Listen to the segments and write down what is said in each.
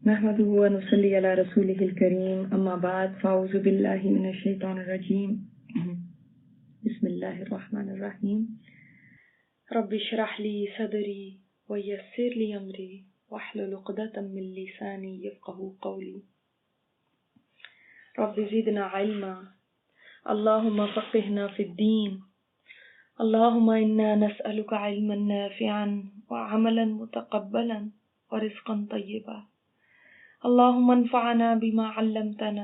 نحمده ونصلي على رسوله الكريم أما بعد فأعوذ بالله من الشيطان الرجيم بسم الله الرحمن الرحيم رب اشرح لي صدري ويسر لي أمري واحلل عقدة من لساني يفقهوا قولي رب زدنا علما اللهم فقهنا في الدين اللهم إنا نسألك علما نافعا وعملا متقبلا ورزقا طيبا اللهم انفعنا بما علمتنا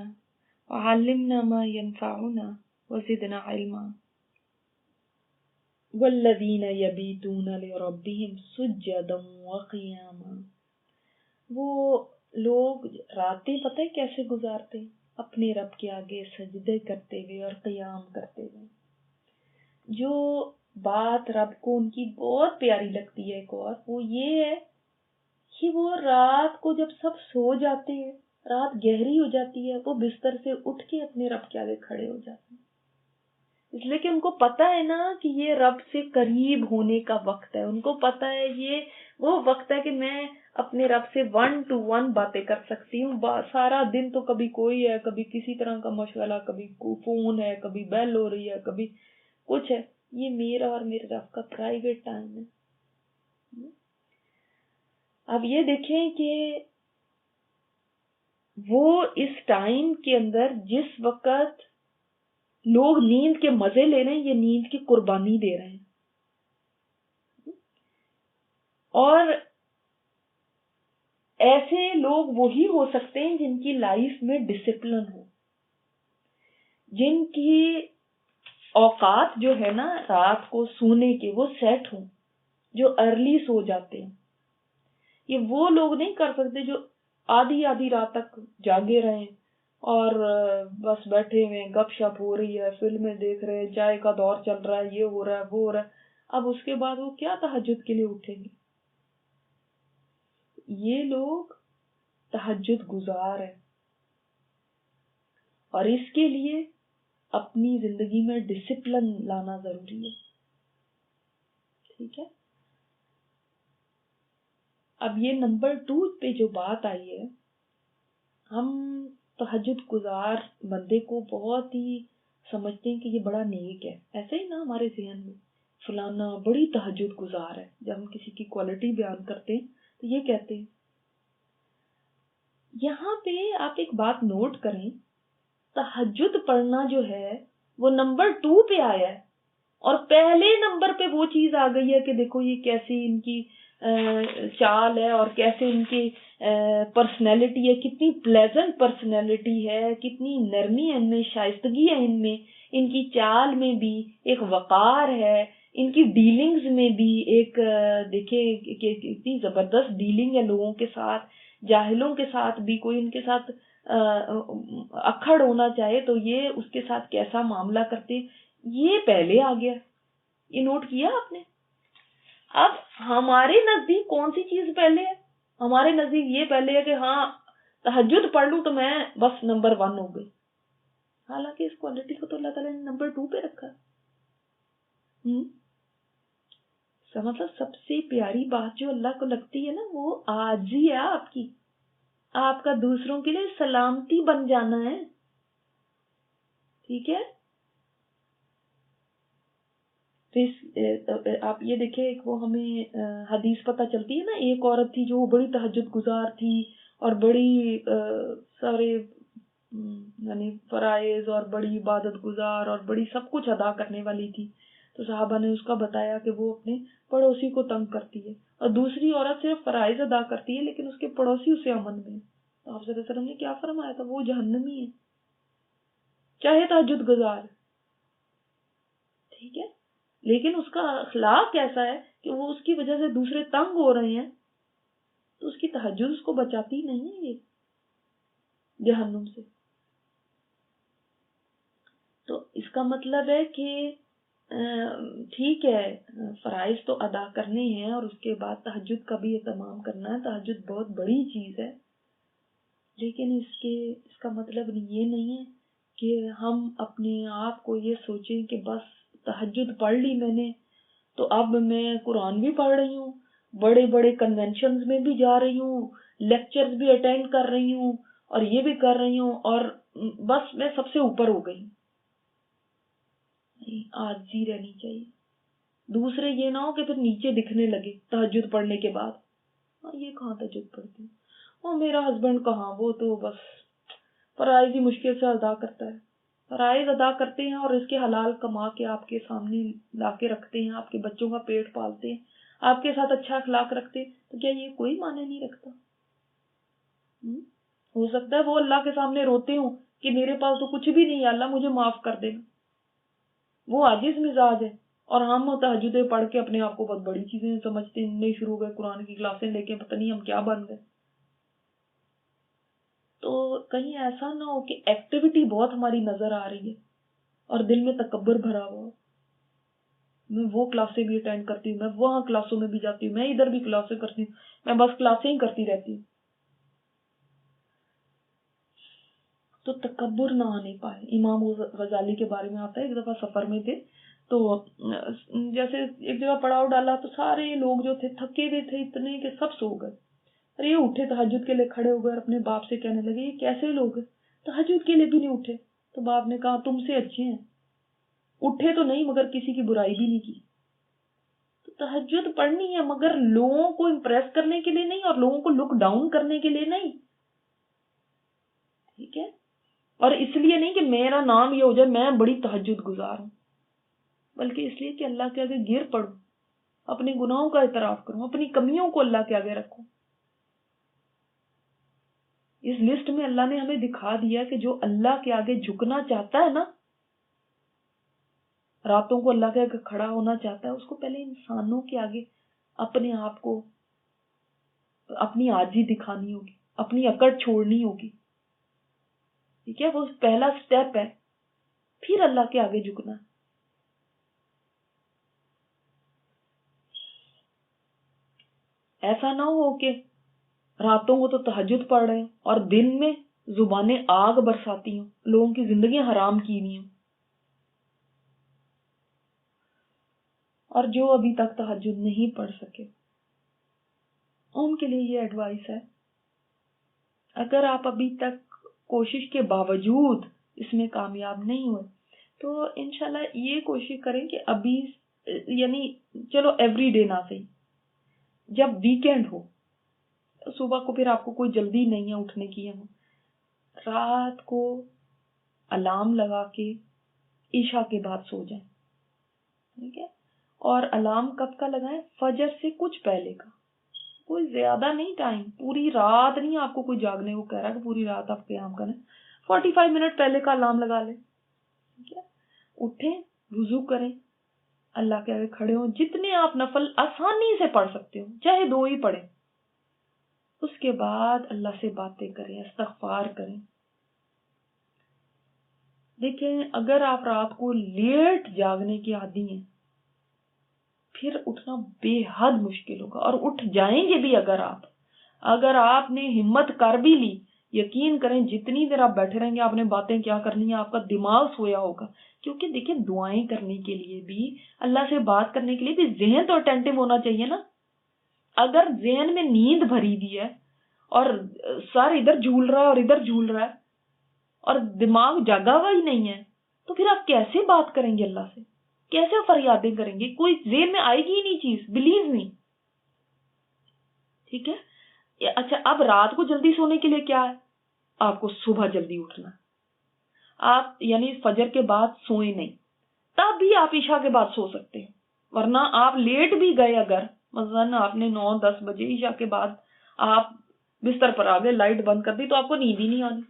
وعلمنا ما ينفعنا وزدنا علما والذین یبیتون لربهم سجدا وقیاما، وہ لوگ راتیں پتہ ہے کیسے گزارتے ہیں؟ اپنے رب کے آگے سجدے کرتے ہوئے اور قیام کرتے ہوئے۔ جو بات رب کو ان کی بہت پیاری لگتی ہے ایک اور وہ یہ ہے کہ وہ رات کو جب سب سو جاتے ہیں، رات گہری ہو جاتی ہے، وہ بستر سے اٹھ کے اپنے رب کے آگے کھڑے ہو جاتے ہیں، اس لیے کہ ان کو پتا ہے نا کہ یہ رب سے قریب ہونے کا وقت ہے۔ ان کو پتا ہے یہ وہ وقت ہے کہ میں اپنے رب سے 1 to 1 باتیں کر سکتی ہوں۔ سارا دن تو کبھی کوئی ہے، کبھی کسی طرح کا مشغلہ، کبھی فون ہے، کبھی بیل ہو رہی ہے، کبھی کچھ ہے۔ یہ میرا اور میرے رب کا پرائیویٹ ٹائم ہے۔ اب یہ دیکھیں کہ وہ اس ٹائم کے اندر جس وقت لوگ نیند کے مزے لے رہے ہیں، یہ نیند کی قربانی دے رہے ہیں۔ اور ایسے لوگ وہی ہو سکتے ہیں جن کی لائف میں ڈسپلن ہو، جن کی اوقات جو ہے نا رات کو سونے کے وہ سیٹ ہوں، جو ارلی سو جاتے ہیں۔ یہ وہ لوگ نہیں کر سکتے جو آدھی رات تک جاگے رہیں اور بس بیٹھے ہوئے گپ شپ ہو رہی ہے، فلمیں دیکھ رہے ہیں، چائے کا دور چل رہا ہے، یہ ہو رہا ہے، وہ ہو رہا ہے۔ اب اس کے بعد وہ کیا تہجد کے لیے اٹھیں گے؟ یہ لوگ تہجد گزار ہیں، اور اس کے لیے اپنی زندگی میں ڈسپلن لانا ضروری ہے۔ ٹھیک ہے، اب یہ نمبر 2 پہ جو بات آئی ہے، ہم تہجد گزار بندے کو بہت ہی سمجھتے ہیں کہ یہ بڑا نیک ہے، ایسے ہی نا ہمارے ذہن میں فلانا بڑی تہجد گزار ہے۔ جب ہم کسی کی کوالٹی بیان کرتے ہیں تو یہ کہتے ہیں۔ یہاں پہ آپ ایک بات نوٹ کریں، تہجد پڑھنا جو ہے وہ نمبر 2 پہ آیا ہے، اور پہلے نمبر پہ وہ چیز آ گئی ہے کہ دیکھو یہ کیسی ان کی چال ہے اور کیسے ان کی پرسنالٹی ہے، کتنی پلیزنٹ پرسنالٹی ہے، کتنی نرمی ہے ان میں، شائستگی ہے ان میں، ان کی چال میں بھی ایک وقار ہے، ان کی ڈیلنگز میں بھی ایک دیکھیں کہ کتنی زبردست ڈیلنگ ہے لوگوں کے ساتھ، جاہلوں کے ساتھ بھی کوئی ان کے ساتھ اکھڑ ہونا چاہے تو یہ اس کے ساتھ کیسا معاملہ کرتے، یہ پہلے آ گیا۔ یہ نوٹ کیا آپ نے؟ اب ہمارے نزدیک کون سی چیز پہلے ہے؟ ہمارے نزدیک یہ پہلے ہے کہ ہاں تہجد پڑھ لوں تو میں بس نمبر 1 ہو گئی، حالانکہ اس کوالٹی کو تو اللہ تعالیٰ نے نمبر 2 پہ رکھا۔ مطلب سب سے پیاری بات جو اللہ کو لگتی ہے نا وہ عاجزی ہے آپ کی، آپ کا دوسروں کے لیے سلامتی بن جانا ہے۔ ٹھیک ہے، آپ یہ دیکھیں وہ ہمیں حدیث پتہ چلتی ہے نا، ایک عورت تھی جو بڑی تہجد گزار تھی اور بڑی سارے یعنی فرائض اور بڑی عبادت گزار اور بڑی سب کچھ ادا کرنے والی تھی، تو صحابہ نے اس کا بتایا کہ وہ اپنے پڑوسی کو تنگ کرتی ہے، اور دوسری عورت صرف فرائض ادا کرتی ہے لیکن اس کے پڑوسی اسے امن میں۔ تو آپ صلی اللہ علیہ وسلم نے کیا فرمایا تھا؟ وہ جہنمی ہے چاہے تہجد گزار۔ ٹھیک ہے، لیکن اس کا اخلاق کیسا ہے کہ وہ اس کی وجہ سے دوسرے تنگ ہو رہے ہیں تو اس کی تہجد اس کو بچاتی نہیں ہے یہ جہنم سے۔ تو اس کا مطلب ہے کہ ٹھیک ہے فرائض تو ادا کرنے ہیں اور اس کے بعد تہجد کا بھی اہتمام کرنا ہے، تہجد بہت بڑی چیز ہے، لیکن اس کا مطلب یہ نہیں ہے کہ ہم اپنے آپ کو یہ سوچیں کہ بس تہجد پڑھ لی میں نے تو اب میں قرآن بھی پڑھ رہی ہوں، بڑے بڑے کنونشنز میں بھی جا رہی ہوں، لیکچرز بھی اٹینڈ کر رہی ہوں اور یہ بھی کر رہی ہوں اور بس میں سب سے اوپر ہو گئی. عاجزی رہنی چاہیے. دوسرے یہ نہ ہو کہ پھر نیچے دکھنے لگے تہجد پڑھنے کے بعد. یہ کہاں تہجد پڑھتی, اور میرا ہسبینڈ کہاں, وہ تو بس فرائض ہی مشکل سے ادا کرتا ہے. فرائض ادا کرتے ہیں اور اس کے حلال کما کے آپ کے سامنے لا کے رکھتے ہیں, آپ کے بچوں کا پیٹ پالتے ہیں, آپ کے ساتھ اچھا اخلاق رکھتے ہیں, تو کیا یہ کوئی معنی نہیں رکھتا؟ ہو سکتا ہے وہ اللہ کے سامنے روتے ہوں کہ میرے پاس تو کچھ بھی نہیں ہے, اللہ مجھے معاف کر دینا. وہ عاجز مزاج ہے, اور ہم تہجدیں پڑھ کے اپنے آپ کو بہت بڑی چیزیں سمجھتے ہیں, نہیں شروع گئے قرآن کی کلاسیں لے کے, پتہ نہیں ہم کیا بن گئے. تو کہیں ایسا نہ ہو کہ ایکٹیویٹی بہت ہماری نظر آ رہی ہے اور دل میں تکبر بھرا ہوا. میں وہ کلاسیں بھی اٹینڈ کرتی ہوں, میں وہاں کلاسوں میں بھی جاتی ہوں, میں ادھر بھی کلاسیں کرتی ہوں, میں بس کلاسیں ہی کرتی رہتی ہوں. تو تکبر نہ آنے پائے. امام غزالی کے بارے میں آتا ہے, ایک دفعہ سفر میں تھے تو جیسے ایک جگہ پڑاؤ ڈالا تو سارے لوگ جو تھے تھکے ہوئے تھے اتنے کہ سب سو گئے. اور یہ اٹھے تہجد کے لیے کھڑے ہو گئے اور اپنے باپ سے کہنے لگے یہ کیسے لوگ ہیں, تہجد کے لیے بھی نہیں اٹھے. تو باپ نے کہا تم سے اچھے ہیں, اٹھے تو نہیں مگر کسی کی برائی بھی نہیں کی. تو تہجد پڑھنی ہے مگر لوگوں کو امپریس کرنے کے لیے نہیں اور لوگوں کو لک ڈاؤن کرنے کے لیے نہیں. ٹھیک ہے, اور اس لیے نہیں کہ میرا نام یہ ہو جائے میں بڑی تہجد گزار ہوں, بلکہ اس لیے کہ اللہ کے آگے گر پڑوں, اپنے گناہوں کا اعتراف کروں, اپنی کمیوں کو اللہ کے آگے رکھوں. اس لسٹ میں اللہ نے ہمیں دکھا دیا کہ جو اللہ کے آگے جھکنا چاہتا ہے نا, راتوں کو اللہ کے آگے کھڑا ہونا چاہتا ہے, اس کو پہلے انسانوں کے آگے اپنے آپ کو, اپنی عاجزی دکھانی ہوگی, اپنی اکڑ چھوڑنی ہوگی. ٹھیک ہے, وہ پہلا سٹیپ ہے, پھر اللہ کے آگے جھکنا. ایسا نہ ہو کہ راتوں کو تو تہجد پڑھ رہے ہیں اور دن میں زبانیں آگ برساتی ہوں, لوگوں کی زندگیاں حرام کی نہیں ہوں. اور جو ابھی تک تہجد نہیں پڑھ سکے ان کے لیے یہ ایڈوائس ہے, اگر آپ ابھی تک کوشش کے باوجود اس میں کامیاب نہیں ہوئے تو انشاءاللہ یہ کوشش کریں کہ ابھی, یعنی چلو ایوری ڈے نہ صحیح, جب ویکینڈ ہو, صبح کو پھر آپ کو کوئی جلدی نہیں ہے اٹھنے کی, رات کو الارم لگا کے عشاء کے بعد سو جائیں. ٹھیک ہے, اور الارم کب کا لگائیں؟ فجر سے کچھ پہلے کا, کوئی زیادہ نہیں ٹائم, پوری رات نہیں آپ کو کوئی جاگنے کو کہہ رہا کہ پوری رات آپ قیام کریں, 45 منٹ پہلے کا الارم لگا لیں. ٹھیک ہے, اٹھیں, وضو کریں, اللہ کے آگے کھڑے ہوں, جتنے آپ نفل آسانی سے پڑھ سکتے ہو چاہے 2 ہی پڑھیں. اس کے بعد اللہ سے باتیں کریں, استغفار کریں. دیکھیں اگر آپ رات کو لیٹ جاگنے کی عادی ہیں پھر اٹھنا بے حد مشکل ہوگا, اور اٹھ جائیں گے بھی اگر آپ نے ہمت کر بھی لی, یقین کریں جتنی دیر آپ بیٹھے رہیں گے آپ نے باتیں کیا کرنی ہیں, آپ کا دماغ سویا ہوگا. کیونکہ دیکھیں دعائیں کرنے کے لیے بھی, اللہ سے بات کرنے کے لیے بھی ذہن تو اٹینٹو ہونا چاہیے نا. اگر ذہن میں نیند بھری دی ہے اور سر ادھر جھول رہا ہے اور ادھر جھول رہا ہے اور دماغ جاگا ہوا ہی نہیں ہے, تو پھر آپ کیسے بات کریں گے اللہ سے, کیسے فریادیں کریں گے؟ کوئی ذہن میں آئے گی ہی نہیں چیز, بلیو نہیں. ٹھیک ہے, اچھا اب رات کو جلدی سونے کے لیے کیا ہے؟ آپ کو صبح جلدی اٹھنا. آپ یعنی فجر کے بعد سوئیں نہیں, تب بھی آپ عشاء کے بعد سو سکتے ہیں. ورنہ آپ لیٹ بھی گئے, اگر مثلاً آپ نے 9-10 بجے عشاء کے بعد آپ بستر پر آ گئے, لائٹ بند کر دی, تو آپ کو نیند ہی نہیں آنی,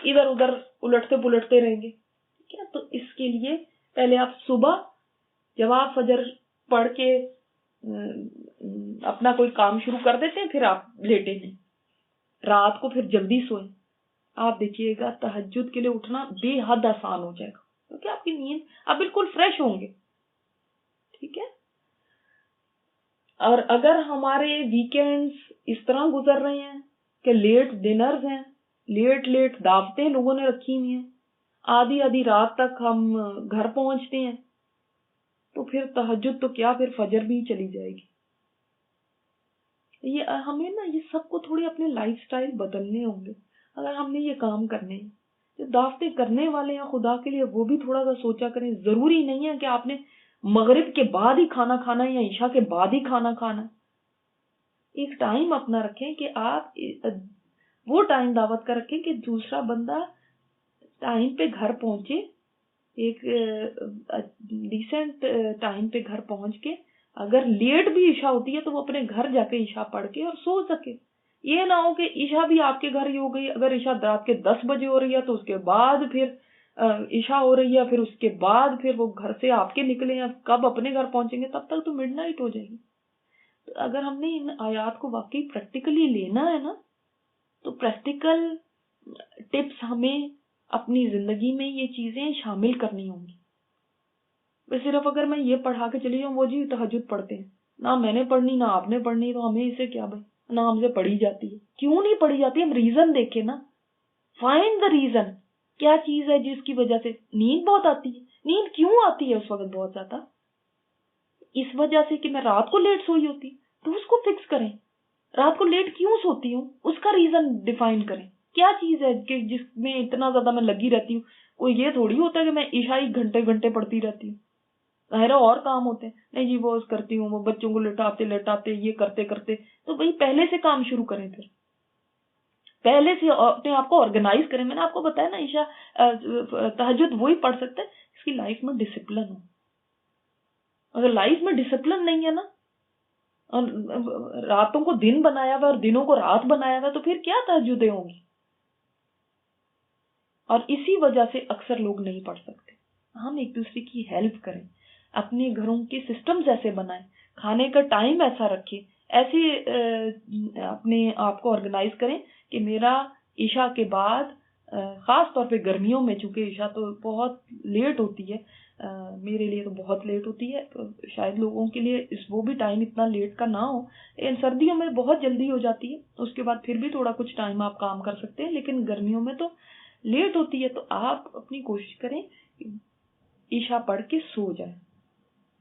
ادھر ادھر الٹتے پلٹتے رہیں گے. ٹھیک ہے, تو اس کے لیے پہلے آپ صبح جب آپ فجر پڑھ کے اپنا کوئی کام شروع کر دیتے ہیں پھر آپ لیٹے نہیں, رات کو پھر جلدی سوئیں. آپ دیکھیے گا تہجد کے لیے اٹھنا بے حد آسان ہو جائے گا, کیونکہ آپ کی نیند آپ بالکل فریش ہوں گے. ٹھیک ہے, اور اگر ہمارے ویکینڈز اس طرح گزر رہے ہیں کہ لیٹ ڈنرز ہیں, لیٹ دعوتیں لوگوں نے رکھی ہوئی ہیں, آدھی رات تک ہم گھر پہنچتے ہیں, تو پھر تہجد تو کیا, پھر فجر بھی چلی جائے گی. یہ ہمیں نا یہ سب کو تھوڑے اپنے لائف سٹائل بدلنے ہوں گے اگر ہم نے یہ کام کرنے ہیں. جو دعوتیں کرنے والے ہیں خدا کے لیے وہ بھی تھوڑا سا سوچا کریں. ضروری نہیں ہے کہ آپ نے مغرب کے بعد ہی کھانا کھانا ہے یا عشاء کے بعد ہی کھانا کھانا. ایک ٹائم اپنا رکھیں کہ آپ وہ ٹائم دعوت کا رکھیں کہ دوسرا بندہ ٹائم پہ گھر پہنچے, ایک ڈیسنٹ ٹائم پہ گھر پہنچ کے اگر لیٹ بھی عشاء ہوتی ہے تو وہ اپنے گھر جا کے عشاء پڑھ کے اور سو سکے. یہ نہ ہو کہ عشاء بھی آپ کے گھر ہی ہو گئی, اگر عشاء رات کے 10 بجے ہو رہی ہے تو اس کے بعد پھر عشاء ہو رہی ہے, پھر اس کے بعد پھر وہ گھر سے آپ کے نکلے ہیں, کب اپنے گھر پہنچیں گے, تب تک تو مڈ نائٹ ہو جائے گی. تو اگر ہم نے ان آیات کو واقعی پریکٹیکلی لینا ہے نا تو پریکٹیکل ٹپس ہمیں اپنی زندگی میں یہ چیزیں شامل کرنی ہوں گی. صرف اگر میں یہ پڑھا کے چلی جاؤں وہ جی تہجد پڑھتے ہیں, نہ میں نے پڑھنی نہ آپ نے پڑھنی, تو ہمیں اسے کیا بھائی, نہ ہم سے پڑھی جاتی ہے. کیوں نہیں پڑھی جاتی؟ ہم ریزن دیکھیں نا, فائنڈ دا ریزن. کیا چیز ہے جس کی وجہ سے نیند بہت آتی ہے؟ نیند کیوں آتی ہے اس وقت بہت زیادہ؟ اس وجہ سے کہ میں رات کو لیٹ سوئی ہوتی, تو اس کو فکس کریں. رات کو لیٹ کیوں سوتی ہوں اس کا ریزن ڈیفائن کریں. کیا چیز ہے کہ جس میں اتنا زیادہ میں لگی رہتی ہوں؟ کوئی یہ تھوڑی ہوتا ہے کہ میں عشائی گھنٹے گھنٹے پڑھتی رہتی ہوں. ظاہر اور کام ہوتے ہیں, نہیں جی وہ کرتی ہوں, وہ بچوں کو لٹاتے لٹاتے یہ کرتے کرتے. تو بھائی پہلے سے کام شروع کریں, پھر پہلے سے اپنے آپ کو آرگنائز کریں. میں نے آپ کو بتایا نا عشاء تہجد وہی پڑھ سکتا ہے اس کی لائف میں ڈسپلن ہو. اگر لائف میں ڈسپلن نہیں ہے نا, راتوں کو دن بنایا ہوا اور دنوں کو رات بنایا ہوا, تو پھر کیا تہجدیں ہوں گی؟ اور اسی وجہ سے اکثر لوگ نہیں پڑھ سکتے. ہم ایک دوسرے کی ہیلپ کریں, اپنے گھروں کے سسٹمز ایسے بنائیں, کھانے کا ٹائم ایسا رکھیں, ایسے اپنے آپ کو آرگنائز کریں کہ میرا عشاء کے بعد, خاص طور پہ گرمیوں میں چونکہ عشاء تو بہت لیٹ ہوتی ہے, میرے لیے تو بہت لیٹ ہوتی ہے, تو شاید لوگوں کے لیے وہ بھی ٹائم اتنا لیٹ کا نہ ہو. سردیوں میں بہت جلدی ہو جاتی ہے, اس کے بعد پھر بھی تھوڑا کچھ ٹائم آپ کام کر سکتے ہیں, لیکن گرمیوں میں تو لیٹ ہوتی ہے. تو آپ اپنی کوشش کریں عشاء پڑھ کے سو جائیں.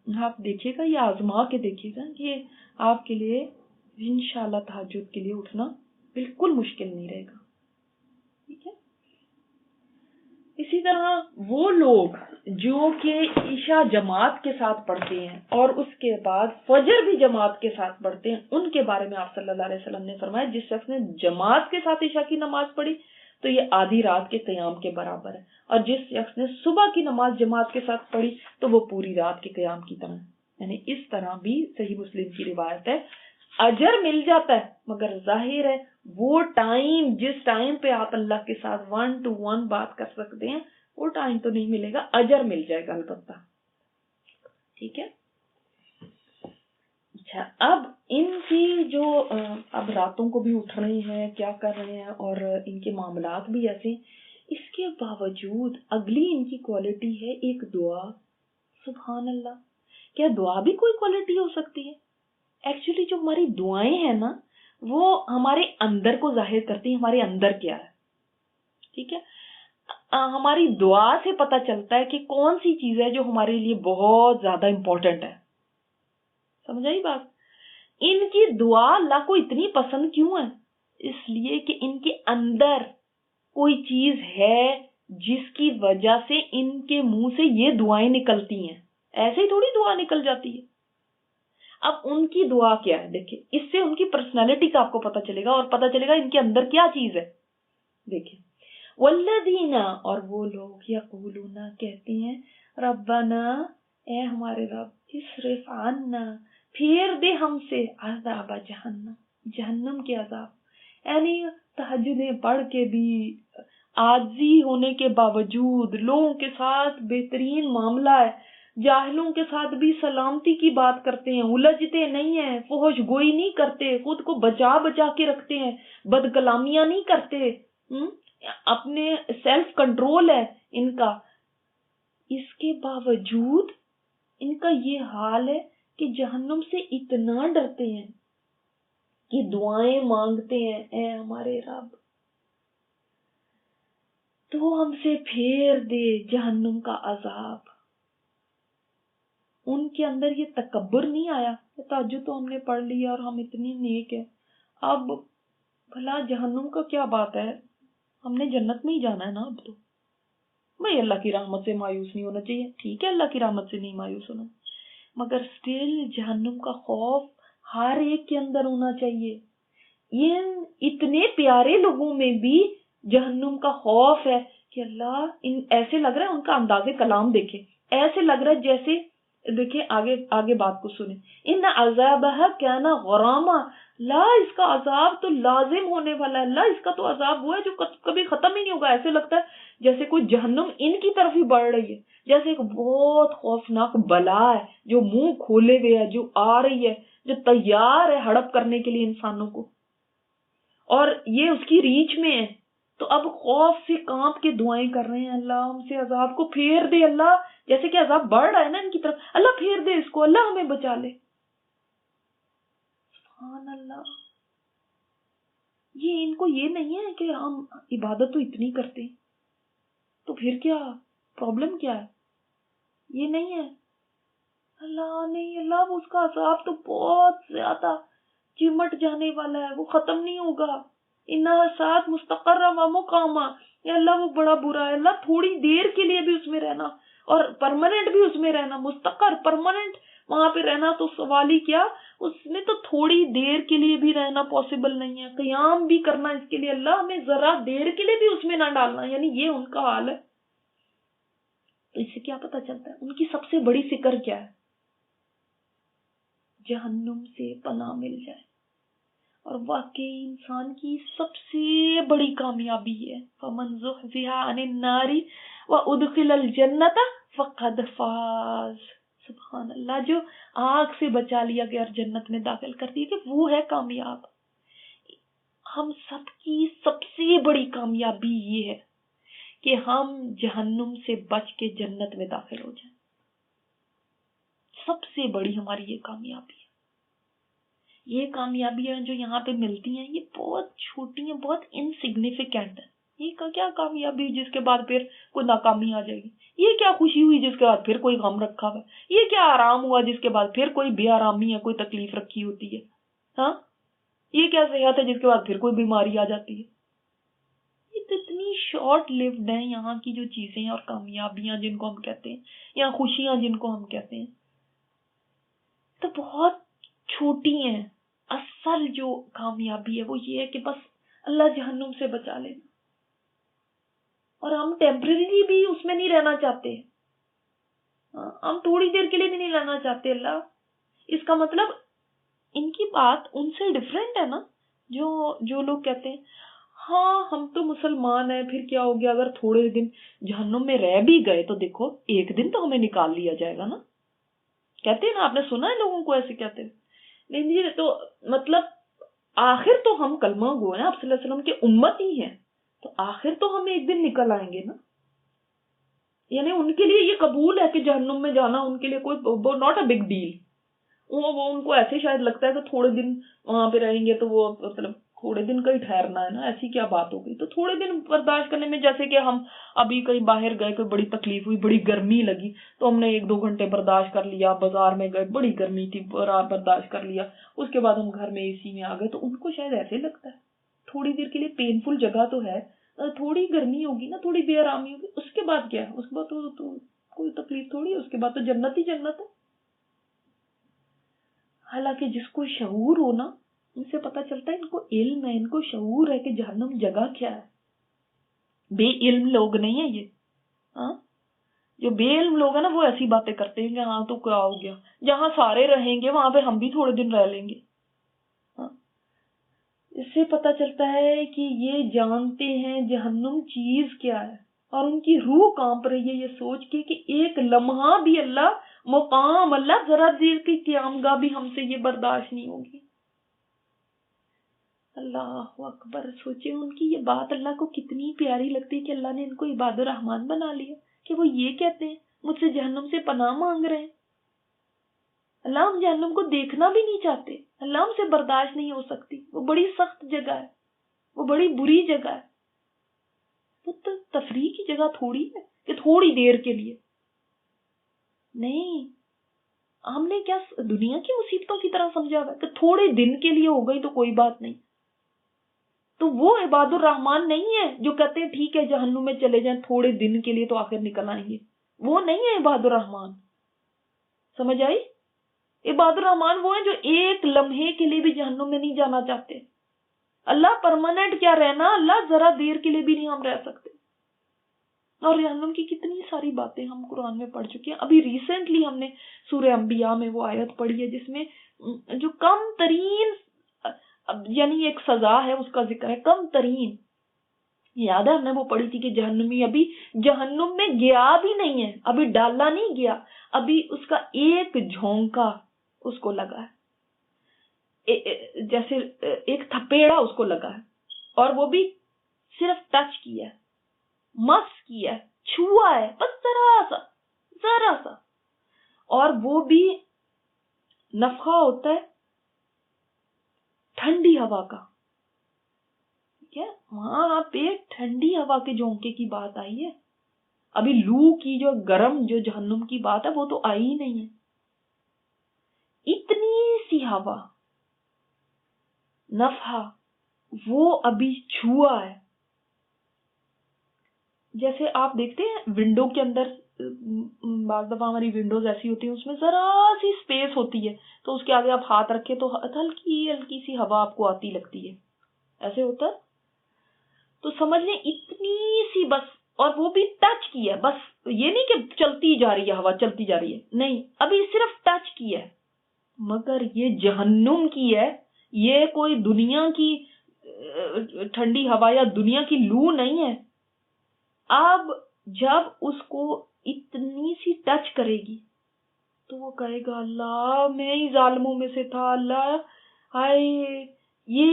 آپ دیکھیے گا, یہ آزما کے دیکھیے گا کہ آپ کے لیے انشاءاللہ تہجد کے لیے اٹھنا بالکل مشکل نہیں رہے گا. ٹھیک ہے. اسی طرح وہ لوگ جو کہ عشاء جماعت کے ساتھ پڑھتے ہیں اور اس کے بعد فجر بھی جماعت کے ساتھ پڑھتے ہیں, ان کے بارے میں آپ صلی اللہ علیہ وسلم نے فرمایا جس شخص نے جماعت کے ساتھ عشاء کی نماز پڑھی تو یہ آدھی رات کے قیام کے برابر ہے, اور جس شخص نے صبح کی نماز جماعت کے ساتھ پڑھی تو وہ پوری رات کے قیام کی طرح. یعنی اس طرح بھی صحیح مسلم کی روایت ہے, اجر مل جاتا ہے, مگر ظاہر ہے وہ ٹائم جس ٹائم پہ آپ اللہ کے ساتھ 1 to 1 بات کر سکتے ہیں وہ ٹائم تو نہیں ملے گا, اجر مل جائے گا البتہ. ٹھیک ہے. اچھا, اب ان کی جو اب راتوں کو بھی اٹھ رہے ہیں, کیا کر رہے ہیں, اور ان کے معاملات بھی ایسے, اس کے باوجود اگلی ان کی کوالٹی ہے ایک دعا. سبحان اللہ, کیا دعا بھی کوئی کوالٹی ہو سکتی ہے؟ ایکچولی جو ہماری دعائیں ہیں نا وہ ہمارے اندر کو ظاہر کرتی ہیں, ہمارے اندر کیا ہے. ٹھیک ہے. ہماری دعا سے پتہ چلتا ہے کہ کون سی چیز ہے جو ہمارے لیے بہت زیادہ امپورٹنٹ ہے. سمجھ آئی بات؟ ان کی دعا اللہ کو اتنی پسند کیوں ہے؟ اس لیے کہ ان کے اندر کوئی چیز ہے جس کی وجہ سے ان کے منہ سے یہ دعائیں نکلتی ہیں. ایسے ہی تھوڑی دعا نکل جاتی ہے. اب ان کی دعا کیا ہے دیکھیں, اس سے ان کی پرسنالٹی کا آپ کو پتہ چلے گا اور پتہ چلے گا ان کے اندر کیا چیز ہے. دیکھیں, والذین, اور وہ لوگ یقولون, کہتے ہیں, ربنا, اے ہمارے رب, اصرف عنا, پھیر دے ہم سے, عذاب جہنم, جہنم کے عذاب. یعنی تہجدیں پڑھ کے بھی, عاجزی ہونے کے باوجود, لوگوں کے ساتھ بہترین معاملہ ہے, جاہلوں کے ساتھ بھی سلامتی کی بات کرتے ہیں, الجھتے نہیں ہیں, فحش گوئی نہیں کرتے, خود کو بچا بچا کے رکھتے ہیں, بد کلامیاں نہیں کرتے, اپنے سیلف کنٹرول ہے ان کا. اس کے باوجود ان کا یہ حال ہے کہ جہنم سے اتنا ڈرتے ہیں کہ دعائیں مانگتے ہیں, اے ہمارے رب تو ہم سے پھیر دے جہنم کا عذاب. ان کے اندر یہ تکبر نہیں آیا کہ تہجد تو ہم نے پڑھ لیا اور ہم اتنی نیک ہیں، اب بھلا جہنم کا کیا بات ہے، ہم نے جنت میں ہی جانا ہے نا. اب تو بھائی اللہ کی رحمت سے مایوس نہیں ہونا چاہیے، ٹھیک ہے اللہ کی رحمت سے نہیں مایوس ہونا، مگر اسٹل جہنم کا خوف ہر ایک کے اندر ہونا چاہیے. یہ اتنے پیارے لوگوں میں بھی جہنم کا خوف ہے کہ اللہ، ایسے لگ رہا ہے ان کا انداز کلام دیکھے، ایسے لگ رہا ہے جیسے دیکھیں آگے بات کو سنیں، ان عذابہ کان غراما، لا اس کا عذاب تو لازم ہونے والا ہے، اللہ اس کا تو عذاب وہ ہے جو کبھی ختم ہی نہیں ہوگا. ایسے لگتا ہے جیسے کوئی جہنم ان کی طرف ہی بڑھ رہی ہے، جیسے ایک بہت خوفناک بلا ہے جو منہ کھولے ہوئے ہے، جو آ رہی ہے، جو تیار ہے ہڑپ کرنے کے لیے انسانوں کو، اور یہ اس کی ریچ میں ہے. تو اب خوف سے کانپ کے دعائیں کر رہے ہیں، اللہ ہم سے عذاب کو پھیر دے، اللہ جیسے کہ عذاب بڑھ رہا ہے نا ان کی طرف، اللہ پھیر دے اس کو، اللہ ہمیں بچا لے. سبحان اللہ. یہ ان کو یہ نہیں ہے کہ ہم عبادت تو اتنی کرتے ہیں تو پھر کیا پرابلم کیا ہے، یہ نہیں ہے. اللہ نہیں، اللہ اس کا عذاب تو بہت زیادہ چمٹ جانے والا ہے، وہ ختم نہیں ہوگا. انہا ساتھ مستقر و مقاما، یا اللہ وہ بڑا برا ہے، اللہ تھوڑی دیر کے لیے بھی اس میں رہنا اور پرماننٹ بھی اس میں رہنا، مستقر پرماننٹ وہاں پہ رہنا تو سوال ہی کیا، اس میں تو تھوڑی دیر کے لیے بھی رہنا پاسبل نہیں ہے. قیام بھی کرنا اس کے لیے، اللہ ہمیں ذرا دیر کے لیے بھی اس میں نہ ڈالنا، یعنی یہ ان کا حال ہے. تو اس سے کیا پتہ چلتا ہے ان کی سب سے بڑی فکر کیا ہے، جہنم سے پناہ مل جائے. اور واقعی انسان کی سب سے بڑی کامیابی ہے، فمن زحزح عن النار وادخل الجنۃ فقد فاز. سبحان اللہ، جو آگ سے بچا لیا گیا اور جنت میں داخل کر دیا کہ وہ ہے کامیاب. ہم سب کی سب سے بڑی کامیابی یہ ہے کہ ہم جہنم سے بچ کے جنت میں داخل ہو جائیں. سب سے بڑی ہماری یہ کامیابی ہے. یہ کامیابیاں جو یہاں پہ ملتی ہیں یہ بہت چھوٹی ہیں، بہت انسگنیفیکینٹ ہیں. یہ کیا کامیابی جس کے بعد پھر کوئی ناکامی آ جائے گی، یہ کیا خوشی ہوئی جس کے بعد پھر کوئی غم رکھا ہوا، یہ کیا آرام ہوا جس کے بعد پھر کوئی بے آرامی ہے، کوئی تکلیف رکھی ہوتی ہے. ہاں، یہ کیا صحت ہے جس کے بعد پھر کوئی بیماری آ جاتی ہے. یہ تو اتنی شارٹ لیوڈ ہیں یہاں کی جو چیزیں اور کامیابیاں جن کو ہم کہتے ہیں، یا خوشیاں جن کو ہم کہتے ہیں، تو بہت چھوٹی ہیں. اصل جو کامیابی ہے وہ یہ ہے کہ بس اللہ جہنم سے بچا لینا، اور ہم ٹیمپریری بھی اس میں نہیں رہنا چاہتے، ہم تھوڑی دیر کے لیے بھی نہیں رہنا چاہتے. اللہ، اس کا مطلب ان کی بات ان سے ڈیفرنٹ ہے نا، جو لوگ کہتے ہیں ہاں ہم تو مسلمان ہیں، پھر کیا ہو گیا اگر تھوڑے دن جہنم میں رہ بھی گئے تو دیکھو ایک دن تو ہمیں نکال لیا جائے گا نا. کہتے ہیں نا، آپ نے سنا ہے لوگوں کو ایسے کہتے ہیں. نہیں جی، تو مطلب آخر تو ہم کلمہ گو ہیں، آپ صلی اللہ علیہ وسلم کے امت ہی ہیں، تو آخر تو ہم ایک دن نکل آئیں گے نا. یعنی ان کے لیے یہ قبول ہے کہ جہنم میں جانا ان کے لیے کوئی ناٹ اے بگ ڈیل. وہ ان کو ایسے شاید لگتا ہے کہ تھوڑے دن وہاں پہ رہیں گے تو وہ مطلب تھوڑے دن کا ہی ٹھہرنا ہے نا، ایسی کیا بات ہو گئی. تو تھوڑے دن برداشت کرنے میں، جیسے کہ ہم ابھی کہیں باہر گئے، کوئی بڑی تکلیف ہوئی، بڑی گرمی لگی تو ہم نے 1-2 گھنٹے برداشت کر لیا، بازار میں گئے بڑی گرمی تھی برداشت کر لیا، اس کے بعد ہم گھر میں اے سی میں آ گئے. تو ان کو شاید ایسے لگتا ہے تھوڑی دیر کے لیے پینفل جگہ تو ہے، تھوڑی گرمی ہوگی نا، تھوڑی بے آرامی ہوگی، اس کے بعد کیا ہے، اس کے بعد تو کوئی تکلیف تھوڑی ہے، اس کے بعد تو جنت ہی جنت ہے. حالانکہ جس کو شعور ہو نا، ان سے پتا چلتا ہے، ان کو علم ہے، ان کو شعور ہے کہ جہنم جگہ کیا ہے. بے علم لوگ نہیں ہیں یہ. ہاں، جو بے علم لوگ ہیں نا وہ ایسی باتیں کرتے ہیں کہ ہاں تو کیا ہو گیا، جہاں سارے رہیں گے وہاں پہ ہم بھی تھوڑے دن رہ لیں گے. ہاں، اس سے پتا چلتا ہے کہ یہ جانتے ہیں جہنم چیز کیا ہے، اور ان کی روح کانپ رہی ہے یہ سوچ کے کہ ایک لمحہ بھی اللہ مقام، اللہ ذرا دیر کی قیام گاہ بھی ہم سے یہ برداشت نہیں ہوگی. اللہ اکبر. سوچے ان کی یہ بات اللہ کو کتنی پیاری لگتی کہ اللہ نے ان کو عباد الرحمان بنا لیا، کہ وہ یہ کہتے ہیں مجھ سے جہنم سے پناہ مانگ رہے ہیں. اللہ ہم جہنم کو دیکھنا بھی نہیں چاہتے، اللہ ہم سے برداشت نہیں ہو سکتی، وہ بڑی سخت جگہ ہے، وہ بڑی بری جگہ ہے. وہ تو تفریح کی جگہ تھوڑی ہے کہ تھوڑی دیر کے لیے. نہیں، ہم نے کیا دنیا کی مصیبتوں کی طرح سمجھا ہوا ہے کہ تھوڑے دن کے لیے ہو گئی تو کوئی بات نہیں. تو وہ عباد الرحمان نہیں ہے جو کہتے ہیں ٹھیک ہے جہنم میں چلے جائیں تھوڑے دن کے لیے تو آخر نکل آئیں گے. وہ نہیں ہے عباد الرحمان. سمجھ آئی؟ عباد الرحمان وہ ہیں جو ایک لمحے کے لیے بھی جہنم میں نہیں جانا چاہتے. اللہ پرماننٹ کیا رہنا، اللہ ذرا دیر کے لیے بھی نہیں ہم رہ سکتے. اور جہنم کی کتنی ساری باتیں ہم قرآن میں پڑھ چکے ہیں. ابھی ریسنٹلی ہم نے سورہ انبیاء میں وہ آیت پڑھی ہے جس میں جو کم ترین یعنی ایک سزا ہے اس کا ذکر ہے، کم ترین. یاد ہے ہم نے وہ پڑھی تھی کہ جہنمی ابھی جہنم میں گیا بھی نہیں ہے، ابھی ڈالا نہیں گیا، ابھی اس کا ایک جھونکا اس کو لگا ہے، جیسے ایک تھپیڑا اس کو لگا ہے، اور وہ بھی صرف ٹچ کیا ہے، مس کیا ہے، چھوا ہے، بس ذرا سا. اور وہ بھی نفخہ ہوتا ہے ٹھنڈی ہوا کا. ٹھیک ہے، وہاں پہ ٹھنڈی ہوا کے جھونکے کی بات آئی ہے. ابھی لو کی جو گرم جو جہنم کی بات ہے وہ تو آئی ہی نہیں ہے. اتنی سی ہوا نفخہ وہ ابھی چھوا ہے. جیسے آپ دیکھتے ہیں ونڈو کے اندر بعض دفعہ ہماری ونڈوز ایسی ہوتی ہیں اس میں ذرا سی سپیس ہوتی ہے تو اس کے آگے آپ ہاتھ رکھے تو ہلکی ہلکی سی ہوا آپ کو آتی لگتی ہے، ایسے ہوتا ہے. تو سمجھ لیں اتنی سی بس، اور وہ بھی ٹچ کی ہے، بس یہ نہیں کہ چلتی جا رہی ہے ہوا چلتی جا رہی ہے، نہیں، ابھی صرف ٹچ کی ہے. مگر یہ جہنم کی ہے، یہ کوئی دنیا کی ٹھنڈی ہوا یا دنیا کی لو نہیں ہے. اب جب اس کو اتنی سی ٹچ کرے گی تو وہ کہے گا اللہ میں ہی ظالموں میں سے تھا، اللہ ہائے یہ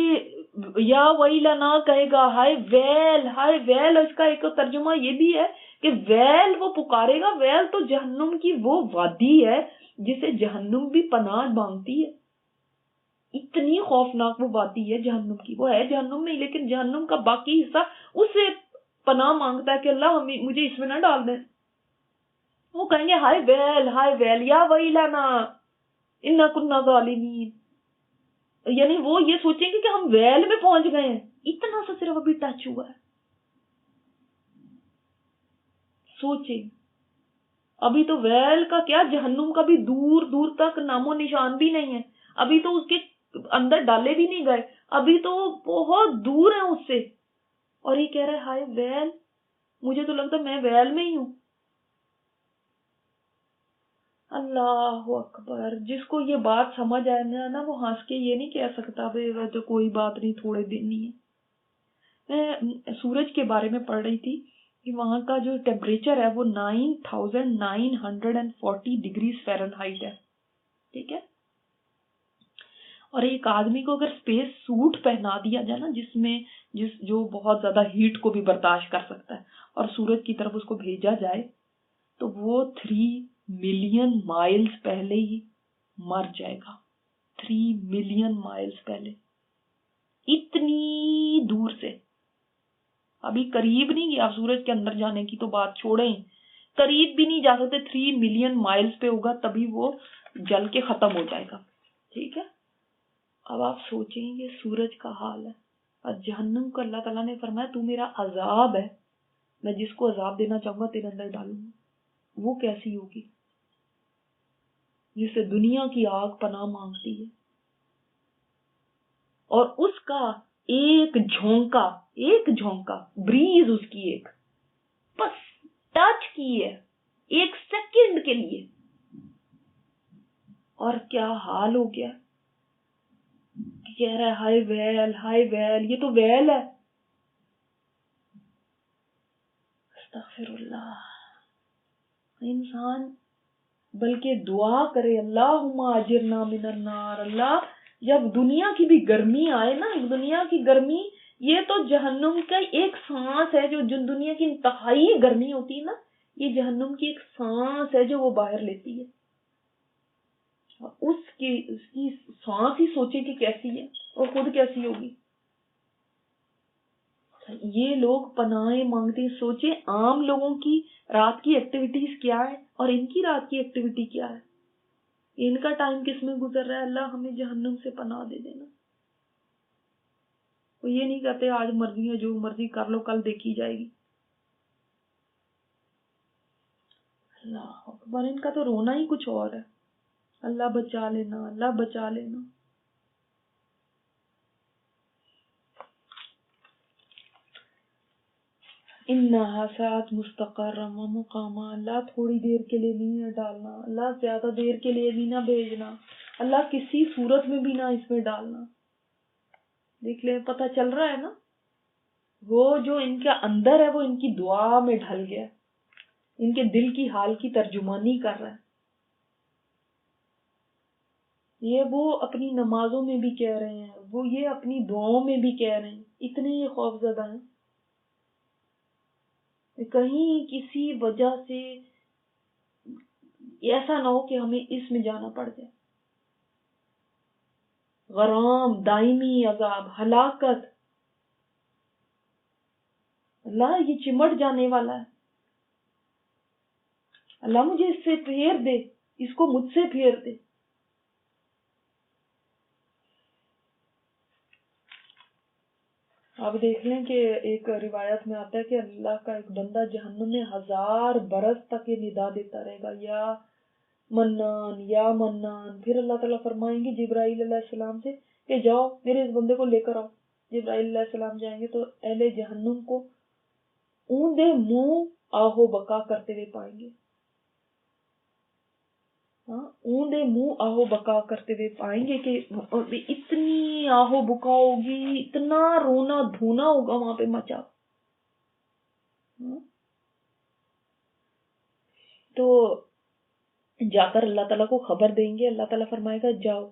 یا ویلنا کہے گا، ہائے ویل ہائے ویل. اس کا ایک ترجمہ یہ بھی ہے کہ ویل وہ پکارے گا. ویل تو جہنم کی وہ وادی ہے جسے جہنم بھی پناہ مانگتی ہے. اتنی خوفناک وہ وادی ہے جہنم کی، وہ ہے جہنم میں لیکن جہنم کا باقی حصہ اسے پناہ مانگتا ہے کہ اللہ مجھے اس میں نہ ڈال دیں. وہ کہیں گے ہائے ویل یا ویلنا انا کنا ظالمین. یعنی وہ یہ سوچیں گے کہ ہم ویل میں پہنچ گئے ہیں، اتنا سا صرف ابھی ٹچ ہوا ہے. سوچیں ابھی تو ویل کا کیا، جہنم کا بھی دور دور تک نام و نشان بھی نہیں ہے. ابھی تو اس کے اندر ڈالے بھی نہیں گئے، ابھی تو بہت دور ہے اس سے. اور یہ کہہ رہا ہے ہائے ویل، مجھے تو لگتا ہے میں ویل میں ہی ہوں. اللہ اکبر. جس کو یہ بات سمجھ آئے نا وہ ہنس کے یہ نہیں کہہ سکتا بھائی تو کوئی بات نہیں تھوڑے دن ہی ہے. میں سورج کے بارے میں پڑھ رہی تھی کہ وہاں کا جو ٹیمپریچر ہے وہ 9940 ڈگریز فahrenheit ہے. ٹھیک ہے، اور ایک آدمی کو اگر اسپیس سوٹ پہنا دیا جائے نا جو بہت زیادہ ہیٹ کو بھی برداشت کر سکتا ہے اور سورج کی طرف اس کو بھیجا جائے تو وہ 3 ملین مائلز پہلے ہی مر جائے گا. 3 ملین مائلز پہلے، اتنی دور سے. ابھی قریب نہیں گیا سورج کے اندر جانے کی تو بات چھوڑیں، قریب بھی نہیں جا سکتے. 3 ملین مائلز پہ ہوگا تبھی وہ جل کے ختم ہو جائے گا. ٹھیک ہے، اب آپ سوچیں گے سورج کا حال ہے اور جہنم کو اللہ تعالیٰ نے فرمایا تو میرا عذاب ہے، میں جس کو عذاب دینا چاہوں گا تیرے اندر ڈالوں گا. وہ کیسی ہوگی جسے دنیا کی آگ پناہ مانگتی ہے اور اس کا ایک جھونکا بریز اس کی ایک بس ٹچ کی ہے ایک سیکنڈ کے لیے اور کیا حال ہو گیا. کہہ رہا ہے ہائے ویل یہ تو ویل ہے. استغفر اللہ. انسان بلکہ دعا کرے اللہم اجرنا من النار. اللہ جب دنیا کی بھی گرمی آئے نا، دنیا کی گرمی یہ تو جہنم کا ایک سانس ہے جو دنیا کی انتہائی گرمی ہوتی ہے نا، یہ جہنم کی ایک سانس ہے جو وہ باہر لیتی ہے. اس کی سانس ہی سوچے کہ کیسی ہے اور خود کیسی ہوگی. یہ لوگ پناہیں مانگتے ہیں. سوچیں عام لوگوں کی رات کی ایکٹیویٹیز کیا ہے اور ان کی رات کی ایکٹیویٹی کیا ہے. ان کا ٹائم کس میں گزر رہا ہے؟ اللہ ہمیں جہنم سے پناہ دے دینا. وہ یہ نہیں کہتے آج مرضی ہے جو مرضی کر لو کل دیکھی جائے گی. اللہ اکبر، ان کا تو رونا ہی کچھ اور ہے. اللہ بچا لینا، اللہ بچا لینا. انہا ساعت مستقر مقامہ، اللہ تھوڑی دیر کے لیے نہیں ہے ڈالنا، اللہ زیادہ دیر کے لیے بھی نہ بھیجنا، اللہ کسی صورت میں بھی نہ اس میں ڈالنا. دیکھ لیں، پتہ چل رہا ہے نا، وہ جو ان کے اندر ہے وہ ان کی دعا میں ڈھل گیا، ان کے دل کی حال کی ترجمانی کر رہا ہے. یہ وہ اپنی نمازوں میں بھی کہہ رہے ہیں، وہ یہ اپنی دعاؤں میں بھی کہہ رہے ہیں. اتنے یہ خوف زدہ ہیں کہیں کسی وجہ سے ایسا نہ ہو کہ ہمیں اس میں جانا پڑ جائے. غرام، دائمی عذاب، ہلاکت، اللہ یہ چمٹ جانے والا ہے. اللہ مجھے اس سے پھیر دے، اس کو مجھ سے پھیر دے. آپ دیکھ لیں کہ ایک روایت میں آتا ہے کہ اللہ کا ایک بندہ جہنم میں 1000 برس تک یہ ندا دیتا رہے گا، یا منان یا منان. پھر اللہ تعالیٰ فرمائیں گے جبرائیل علیہ السلام سے کہ جاؤ میرے اس بندے کو لے کر آؤ. جبرائیل علیہ السلام جائیں گے تو اہل جہنم کو اوندے منہ آہو بکا کرتے ہوئے پائیں گے. اوندے منہ آہو بکا کرتے ہوئے پائیں گے کہ اتنی آہو بکا ہوگی، اتنا رونا دھونا ہوگا وہاں پہ مچا. تو جا کر اللہ تعالیٰ کو خبر دیں گے. اللہ تعالیٰ فرمائے گا جاؤ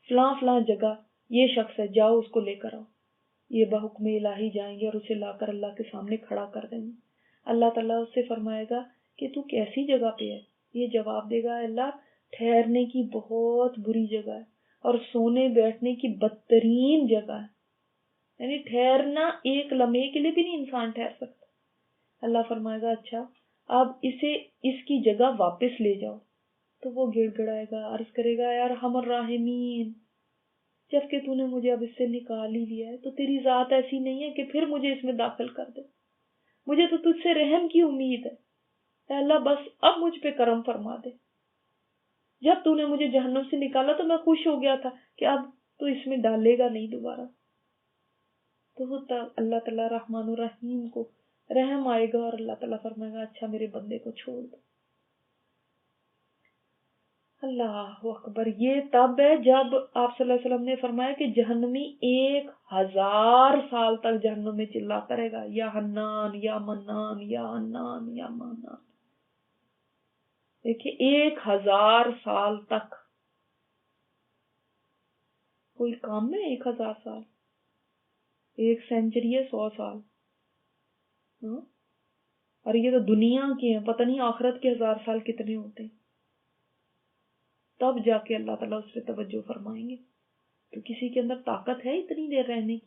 فلاں فلاں جگہ یہ شخص ہے، جاؤ اس کو لے کر آؤ. یہ بحکم الہی جائیں گے اور اسے لا کر اللہ کے سامنے کھڑا کر دیں گے. اللہ تعالیٰ اس سے فرمائے گا کہ تو کیسی جگہ پہ ہے؟ یہ جواب دے گا اللہ ٹھہرنے کی بہت بری جگہ ہے اور سونے بیٹھنے کی بدترین جگہ ہے. یعنی ٹھہرنا ایک لمحے کے لیے بھی نہیں انسان ٹھہر سکتا. اللہ فرمائے گا اچھا اب اسے اس کی جگہ واپس لے جاؤ. تو وہ گڑ گڑائے گا، عرض کرے گا یا ارحم الراحمین، جب کہ تو نے مجھے اب اس سے نکال ہی لیا ہے تو تیری ذات ایسی نہیں ہے کہ پھر مجھے اس میں داخل کر دے. مجھے تو تجھ سے رحم کی امید ہے. اے اللہ بس اب مجھ پہ کرم فرما دے. جب تو نے مجھے جہنم سے نکالا تو میں خوش ہو گیا تھا کہ اب تو اس میں ڈالے گا نہیں دوبارہ. تو اللہ تعالیٰ رحمان الرحیم کو رحم آئے گا اور اللہ تعالیٰ فرمائے گا اچھا میرے بندے کو چھوڑ دو. اللہ اکبر. یہ تب ہے جب آپ صلی اللہ علیہ وسلم نے فرمایا کہ جہنمی 1000 سال تک جہنم میں چلاتا رہے گا یا حنان یا منان یا حنان یا منان. دیکھیے 1000 سال تک کوئی کام ہے. 1000 سال 1 سینچری ہے 100 سال. اور یہ تو دنیا کے ہیں، پتہ نہیں آخرت کے 1000 سال کتنے ہوتے ہیں. تب جا کے اللہ تعالیٰ اس پہ توجہ فرمائیں گے. تو کسی کے اندر طاقت ہے اتنی دیر رہنے کی؟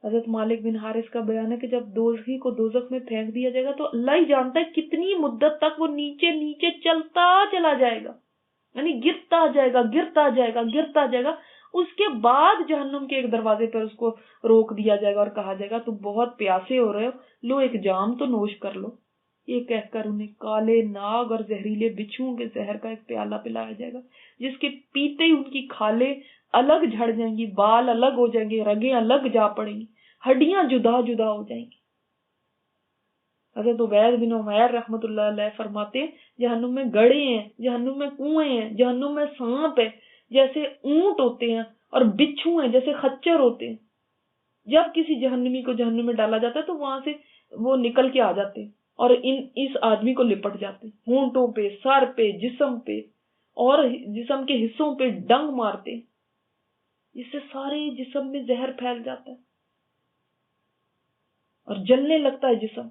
حضرت مالک بن حارث کا بیان ہے کہ جب دوزخی کو دوزخ میں پھینک دیا جائے گا تو اللہ ہی جانتا ہے کتنی مدت تک وہ نیچے نیچے چلتا چلا جائے گا، یعنی گرتا جائے گا گرتا جائے گا گرتا جائے گا. اس کے بعد جہنم کے ایک دروازے پر اس کو روک دیا جائے گا اور کہا جائے گا تم بہت پیاسے ہو رہے ہو، لو ایک جام تو نوش کر لو. یہ کہہ کر انہیں کالے ناگ اور زہریلے بچھوؤں کے زہر کا ایک پیالہ پلایا جائے گا جس کے پیتے ہی ان کی کھالیں الگ جھڑ جائیں گی، بال الگ ہو جائیں گے، رگیں الگ جا پڑیں گی، ہڈیاں جدا جدا ہو جائیں گی. حضرت عبید بن عمیر رحمۃ اللہ علیہ فرماتے ہیں جہنم میں گڑھے ہیں، جہنم میں کنویں ہیں، جہنم میں سانپ ہے جیسے اونٹ ہوتے ہیں اور بچھو ہیں جیسے خچر ہوتے ہیں. جب کسی جہنمی کو جہنم میں ڈالا جاتا ہے تو وہاں سے وہ نکل کے آ جاتے ہیں اور اس آدمی کو لپٹ جاتے ہیں، ہونٹوں پہ، سر پہ، جسم پہ اور جسم کے حصوں پہ ڈنگ مارتے، جس سے سارے جسم میں زہر پھیل جاتا ہے اور جلنے لگتا ہے جسم،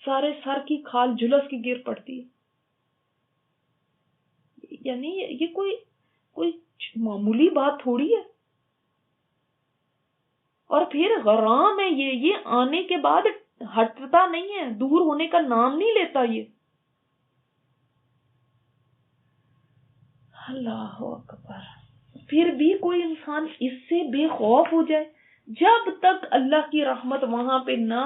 سارے سر کی کھال جلس کی گر پڑتی ہے. یعنی یہ کوئی معمولی بات تھوڑی ہے. اور پھر غرام ہے یہ آنے کے بعد ہٹتا نہیں ہے، دور ہونے کا نام نہیں لیتا. یہ اللہ اکبر. پھر بھی کوئی انسان اس سے بے خوف ہو جائے؟ جب تک اللہ کی رحمت وہاں پہ نہ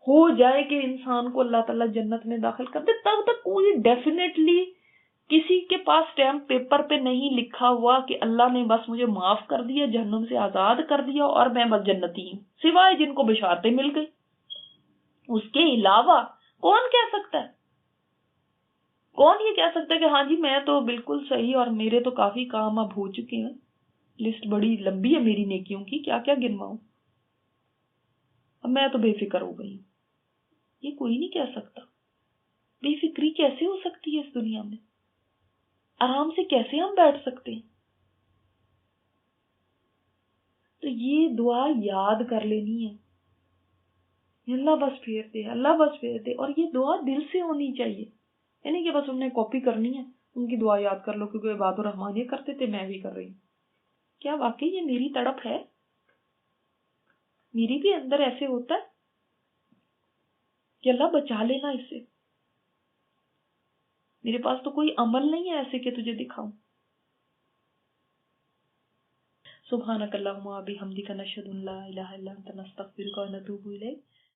ہو جائے کہ انسان کو اللہ تعالیٰ جنت میں داخل کر دے، تب تک کوئی ڈیفینیٹلی کسی کے پاس اسٹیمپ پیپر پہ نہیں لکھا ہوا کہ اللہ نے بس مجھے معاف کر دیا، جہنم سے آزاد کر دیا اور میں بس جنتی ہوں، سوائے جن کو بشارتیں مل گئی. اس کے علاوہ کون کہہ سکتا ہے؟ کون یہ کہہ سکتا ہے کہ ہاں جی میں تو بالکل صحیح اور میرے تو کافی کام اب ہو چکے ہیں، لسٹ بڑی لمبی ہے میری نیکیوں کی، کیا کیا گنواؤں، اب میں تو بے فکر ہو گئی ہوں. یہ کوئی نہیں کہہ سکتا. بے فکری کیسے ہو سکتی ہے اس دنیا میں؟ آرام سے کیسے ہم بیٹھ سکتے ہیں؟ تو یہ دعا یاد کر لینی ہے، اللہ بس پھیر دے، اللہ بس پھیر دے. اور یہ دعا دل سے ہونی چاہیے، یعنی کہ بس ہم نے کاپی کرنی ہے، ان کی دعا یاد کر لو کیونکہ عباد الرحمان یہ کرتے تھے میں بھی کر رہی ہوں. کیا واقعی یہ میری تڑپ ہے؟ میری بھی اندر ایسے ہوتا ہے کہ اللہ بچا لینا اس سے. میرے پاس تو کوئی عمل نہیں ہے ایسے کہ تجھے دکھاؤں. سبحانک اللہم و بحمدک نشہد ان لا الہ الا انت نستغفرک و نتوب الیک.